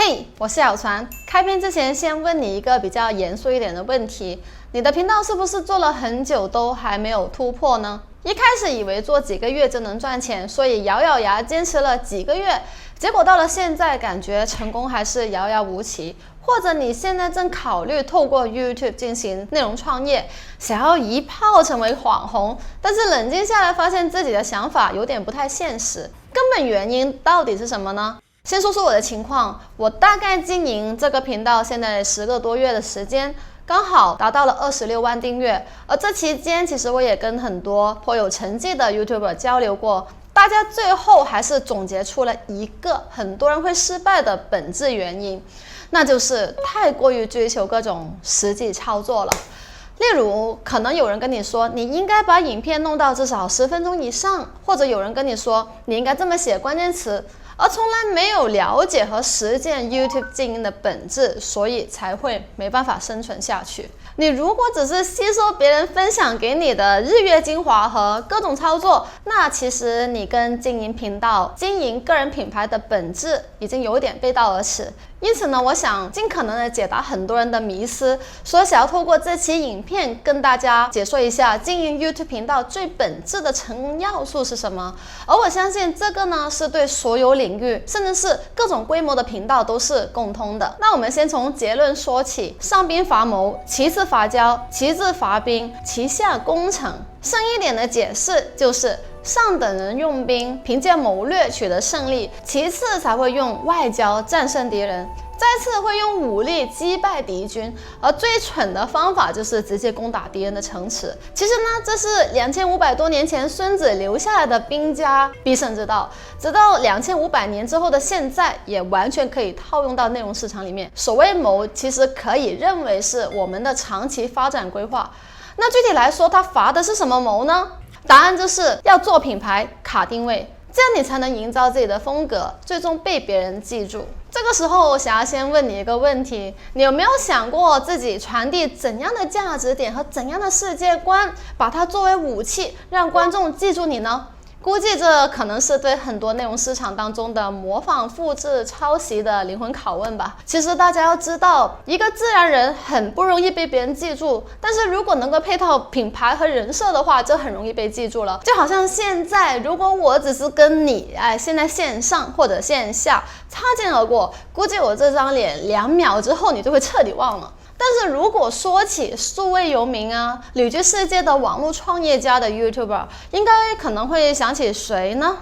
嘿，我是小船。开篇之前，先问你一个比较严肃一点的问题：你的频道是不是做了很久都还没有突破呢？一开始以为做几个月就能赚钱，所以咬咬牙坚持了几个月，结果到了现在，感觉成功还是遥遥无期。或者你现在正考虑透过 YouTube 进行内容创业，想要一炮成为网红，但是冷静下来发现自己的想法有点不太现实，根本原因到底是什么呢？先说说我的情况，我大概经营这个频道现在10个多月的时间，刚好达到了26万订阅。而这期间其实我也跟很多颇有成绩的 YouTuber 交流过，大家最后还是总结出了一个很多人会失败的本质原因，那就是太过于追求各种实际操作了。例如，可能有人跟你说你应该把影片弄到至少10分钟以上，或者有人跟你说你应该这么写关键词，而从来没有了解和实践 YouTube 经营的本质，所以才会没办法生存下去。你如果只是吸收别人分享给你的日月精华和各种操作，那其实你跟经营频道、经营个人品牌的本质已经有点背道而驰。因此呢，我想尽可能的解答很多人的迷思，所以想要透过这期影片跟大家解说一下经营 YouTube 频道最本质的成功要素是什么。而我相信这个呢，是对所有领域甚至是各种规模的频道都是共通的。那我们先从结论说起：上兵伐谋，其次伐交，其次伐兵，其下攻城。深一点的解释就是，上等人用兵，凭借谋略取得胜利，其次才会用外交战胜敌人，再次会用武力击败敌军，而最蠢的方法就是直接攻打敌人的城池。其实呢，这是2500多年前孙子留下来的兵家必胜之道，直到2500年之后的现在，也完全可以套用到内容市场里面。所谓谋，其实可以认为是我们的长期发展规划。那具体来说，它伐的是什么谋呢？答案就是要做品牌、卡定位，这样你才能营造自己的风格，最终被别人记住。这个时候，我想要先问你一个问题：你有没有想过自己传递怎样的价值点和怎样的世界观，把它作为武器，让观众记住你呢？估计这可能是对很多内容市场当中的模仿、复制、抄袭的灵魂拷问吧。其实大家要知道，一个自然人很不容易被别人记住，但是如果能够配套品牌和人设的话，就很容易被记住了。就好像现在，如果我只是跟你现在线上或者线下擦肩而过，估计我这张脸2秒之后你就会彻底忘了。但是如果说起数位游民旅居世界的网络创业家的 YouTuber， 应该可能会想起谁呢？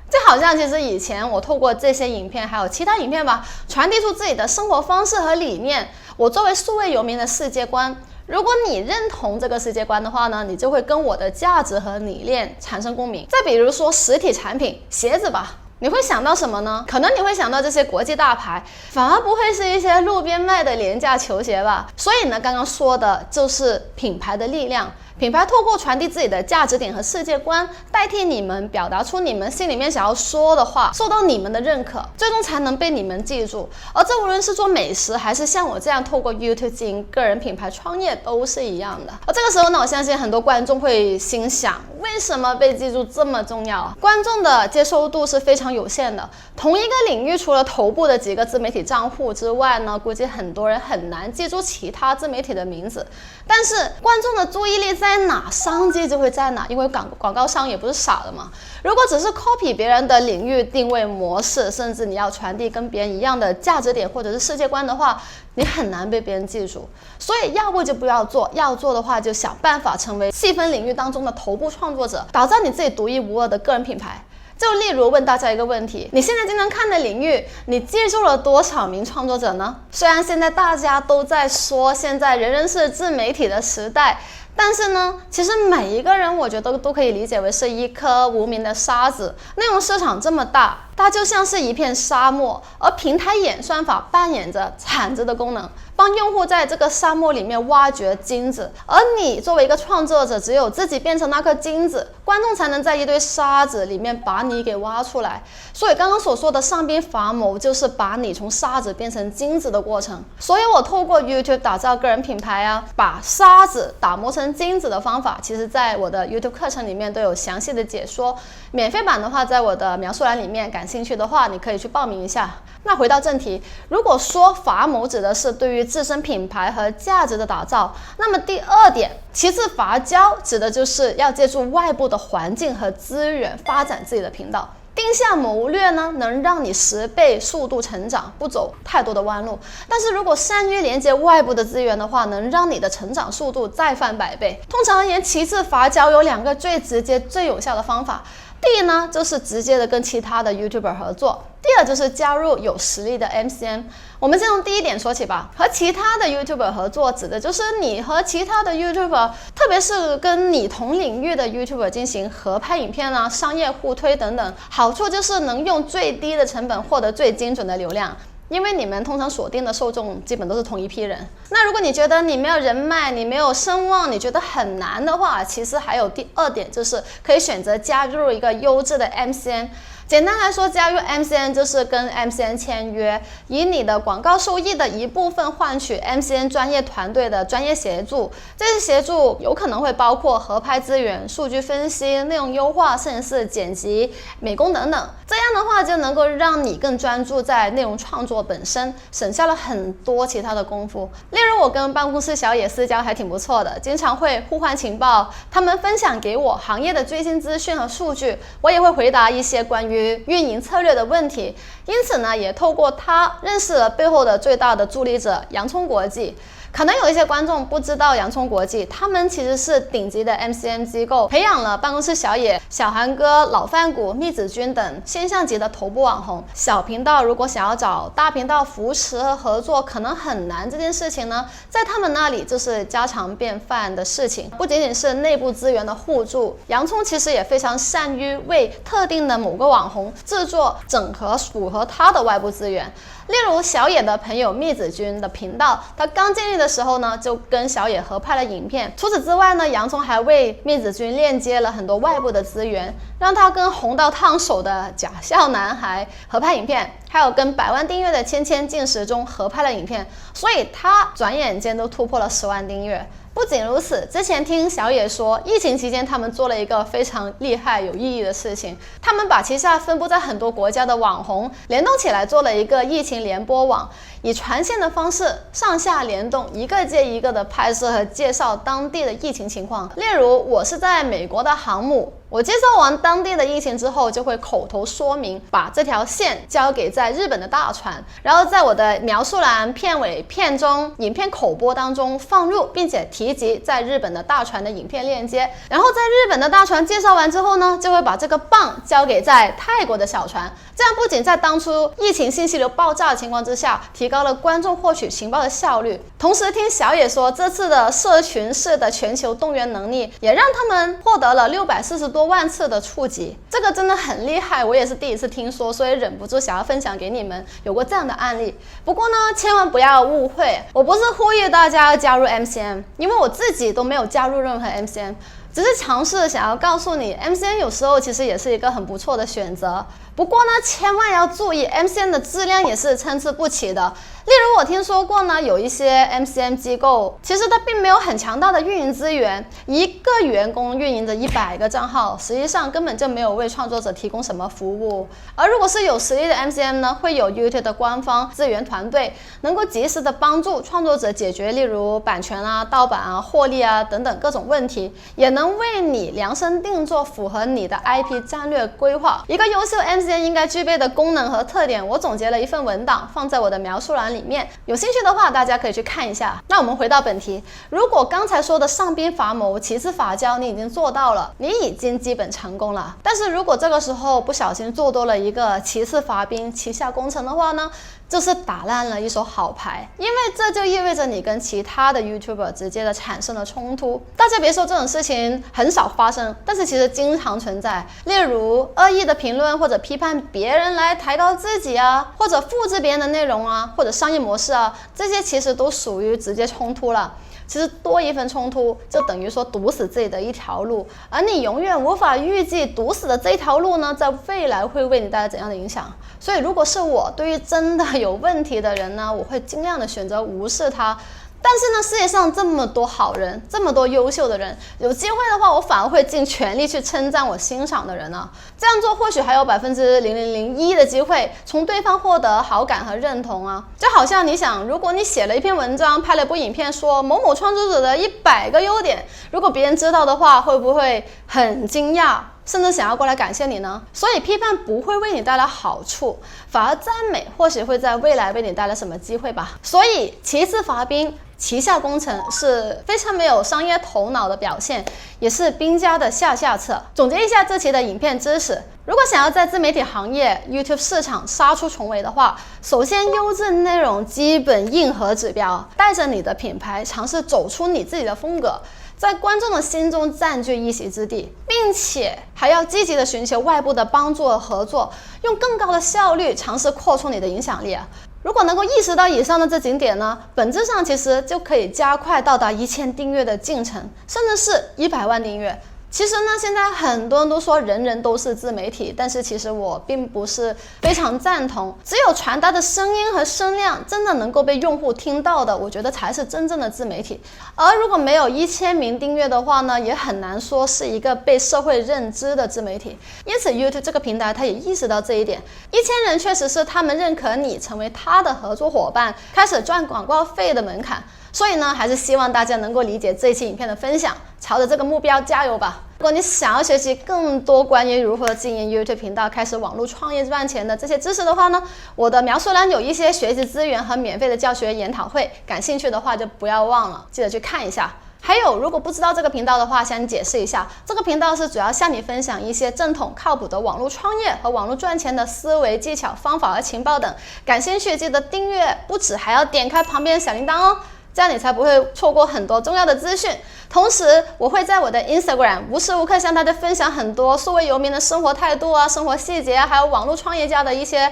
就好像其实以前我透过这些影片还有其他影片吧，传递出自己的生活方式和理念，我作为数位游民的世界观。如果你认同这个世界观的话呢，你就会跟我的价值和理念产生共鸣。再比如说实体产品，鞋子吧，你会想到什么呢？可能你会想到这些国际大牌，反而不会是一些路边卖的廉价球鞋吧。所以呢，刚刚说的就是品牌的力量。品牌透过传递自己的价值点和世界观，代替你们表达出你们心里面想要说的话，受到你们的认可，最终才能被你们记住。而这无论是做美食，还是像我这样透过 YouTube 经营个人品牌创业，都是一样的。而这个时候呢，我相信很多观众会心想，为什么被记住这么重要？观众的接受度是非常有限的。同一个领域，除了头部的几个自媒体账户之外呢，估计很多人很难记住其他自媒体的名字。但是观众的注意力在哪，商机就会在哪，因为广告商也不是傻的嘛。如果只是 copy 别人的领域定位模式，甚至你要传递跟别人一样的价值点或者是世界观的话，你很难被别人记住。所以要不就不要做，要做的话就想办法成为细分领域当中的头部创作者，打造你自己独一无二的个人品牌。就例如问大家一个问题：你现在经常看的领域，你记住了多少名创作者呢？虽然现在大家都在说现在人人是自媒体的时代，但是呢，其实每一个人我觉得都可以理解为是一颗无名的沙子。内容市场这么大，它就像是一片沙漠，而平台演算法扮演着铲子的功能，帮用户在这个沙漠里面挖掘金子。而你作为一个创作者，只有自己变成那颗金子，观众才能在一堆沙子里面把你给挖出来。所以刚刚所说的上兵伐谋，就是把你从沙子变成金子的过程。所以我透过 YouTube 打造个人品牌把沙子打磨成金子的方法，其实在我的 YouTube 课程里面都有详细的解说。免费版的话，在我的描述栏里面，感感兴趣的话，你可以去报名一下。那回到正题，如果说伐谋指的是对于自身品牌和价值的打造，那么第二点，其次伐交指的就是要借助外部的环境和资源发展自己的频道。定下谋略呢，能让你10倍速度成长，不走太多的弯路。但是如果善于连接外部的资源的话，能让你的成长速度再翻100倍。通常而言，其次伐交有2个最直接、最有效的方法。第一呢，就是直接的跟其他的 YouTuber 合作；第二就是加入有实力的 MCN。我们先从第一点说起吧。和其他的 YouTuber 合作，指的就是你和其他的 YouTuber， 特别是跟你同领域的 YouTuber 进行合拍影片啊、商业互推等等。好处就是能用最低的成本获得最精准的流量。因为你们通常锁定的受众基本都是同一批人。那如果你觉得你没有人脉，你没有声望，你觉得很难的话，其实还有第二点，就是可以选择加入一个优质的 MCN。简单来说，加入 MCN 就是跟 MCN 签约，以你的广告收益的一部分换取 MCN 专业团队的专业协助。这些协助有可能会包括合拍资源、数据分析、内容优化，甚至是剪辑、美工等等。这样的话就能够让你更专注在内容创作本身，省下了很多其他的功夫。例如我跟办公室小野私交还挺不错的，经常会互换情报，他们分享给我行业的最新资讯和数据，我也会回答一些关于运营策略的问题。因此呢，也透过他认识了背后的最大的助力者洋葱国际。可能有一些观众不知道洋葱国际，他们其实是顶级的 MCN 机构，培养了办公室小野、小韩哥、老饭骨、密子君等现象级的头部网红。小频道如果想要找大频道扶持和合作，可能很难，这件事情呢，在他们那里就是家常便饭的事情。不仅仅是内部资源的互助，洋葱其实也非常善于为特定的某个网红制作整合符合他的外部资源。例如小野的朋友密子君的频道，他刚建立的时候呢，就跟小野合拍了影片。除此之外呢，洋葱还为密子君链接了很多外部的资源，让他跟红到烫手的假笑男孩合拍影片，还有跟100万订阅的芊芊进食中合拍了影片，所以他转眼间都突破了10万订阅。不仅如此，之前听小野说，疫情期间他们做了一个非常厉害有意义的事情，他们把旗下分布在很多国家的网红联动起来，做了一个疫情联播网，以传线的方式上下联动，一个接一个的拍摄和介绍当地的疫情情况。例如我是在美国的航母，我介绍完当地的疫情之后，就会口头说明，把这条线交给在日本的大船，然后在我的描述栏、片尾、片中、影片口播当中放入，并且提及在日本的大船的影片链接。然后在日本的大船介绍完之后呢，就会把这个棒交给在泰国的小船。这样不仅在当初疫情信息流爆炸的情况之下，提高了观众获取情报的效率，同时听小野说，这次的社群式的全球动员能力，也让他们获得了640多万次的触及，这个真的很厉害，我也是第一次听说，所以忍不住想要分享给你们有过这样的案例。不过呢，千万不要误会，我不是呼吁大家要加入 MCN， 因为我自己都没有加入任何 MCN， 只是尝试想要告诉你 MCN 有时候其实也是一个很不错的选择。不过呢，千万要注意 MCN 的质量也是参差不齐的。例如我听说过呢，有一些 MCN 机构其实它并没有很强大的运营资源，一个员工运营着100个账号，实际上根本就没有为创作者提供什么服务。而如果是有实力的 MCN 呢，会有 YouTube 的官方资源团队，能够及时的帮助创作者解决例如版权啊、盗版啊、获利啊等等各种问题，也能为你量身定做符合你的 IP 战略规划。一个优秀 MCN 应该具备的功能和特点，我总结了一份文档放在我的描述栏里面，有兴趣的话大家可以去看一下。那我们回到本题，如果刚才说的上兵伐谋，其次伐交你已经做到了，你已经基本成功了。但是如果这个时候不小心做多了一个其次伐兵、旗下攻城的话呢，就是打烂了一手好牌，因为这就意味着你跟其他的 YouTuber 直接的产生了冲突。大家别说这种事情很少发生，但是其实经常存在。例如恶意的评论或者批判别人来抬高自己啊，或者复制别人的内容啊，或者商业模式啊，这些其实都属于直接冲突了。其实多一份冲突就等于说堵死自己的一条路，而你永远无法预计堵死的这一条路呢，在未来会为你带来怎样的影响。所以如果是我，对于真的有问题的人呢，我会尽量的选择无视他。但是呢，世界上这么多好人，这么多优秀的人，有机会的话，我反而会尽全力去称赞我欣赏的人呢。这样做或许还有0.0001%的机会从对方获得好感和认同啊。就好像你想，如果你写了一篇文章，拍了部影片，说某某创作者的100个优点，如果别人知道的话，会不会很惊讶？甚至想要过来感谢你呢？所以批判不会为你带来好处，反而赞美或许会在未来为你带来什么机会吧。所以旗帜滑冰，旗下工程是非常没有商业头脑的表现，也是兵家的下策。总结一下这期的影片知识，如果想要在自媒体行业 YouTube 市场杀出重围的话，首先优质内容基本硬核指标，带着你的品牌尝试走出你自己的风格，在观众的心中占据一席之地，并且还要积极的寻求外部的帮助和合作，用更高的效率尝试扩充你的影响力。如果能够意识到以上的这几点呢，本质上其实就可以加快到达1000订阅的进程，甚至是100万订阅。其实呢，现在很多人都说人人都是自媒体，但是其实我并不是非常赞同。只有传达的声音和声量真的能够被用户听到的，我觉得才是真正的自媒体。而如果没有1000名订阅的话呢，也很难说是一个被社会认知的自媒体。因此 YouTube 这个平台它也意识到这一点，1000人确实是他们认可你成为他的合作伙伴，开始赚广告费的门槛。所以呢，还是希望大家能够理解这一期影片的分享，朝着这个目标加油吧。如果你想要学习更多关于如何经营 YouTube 频道、开始网络创业赚钱的这些知识的话呢，我的描述栏有一些学习资源和免费的教学研讨会，感兴趣的话就不要忘了，记得去看一下。还有，如果不知道这个频道的话，先解释一下，这个频道是主要向你分享一些正统靠谱的网络创业和网络赚钱的思维技巧、方法和情报等。感兴趣记得订阅，不止还要点开旁边的小铃铛哦。这样你才不会错过很多重要的资讯。同时，我会在我的 Instagram 无时无刻向大家分享很多数位游民的生活态度啊、生活细节啊，还有网络创业家的一些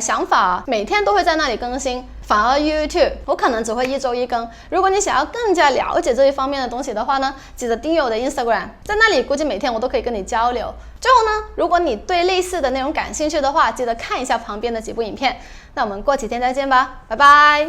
想法，每天都会在那里更新。反而 YouTube 我可能只会1周1更。如果你想要更加了解这一方面的东西的话呢，记得订阅我的 Instagram， 在那里估计每天我都可以跟你交流。最后呢，如果你对类似的内容感兴趣的话，记得看一下旁边的几部影片。那我们过几天再见吧，拜拜。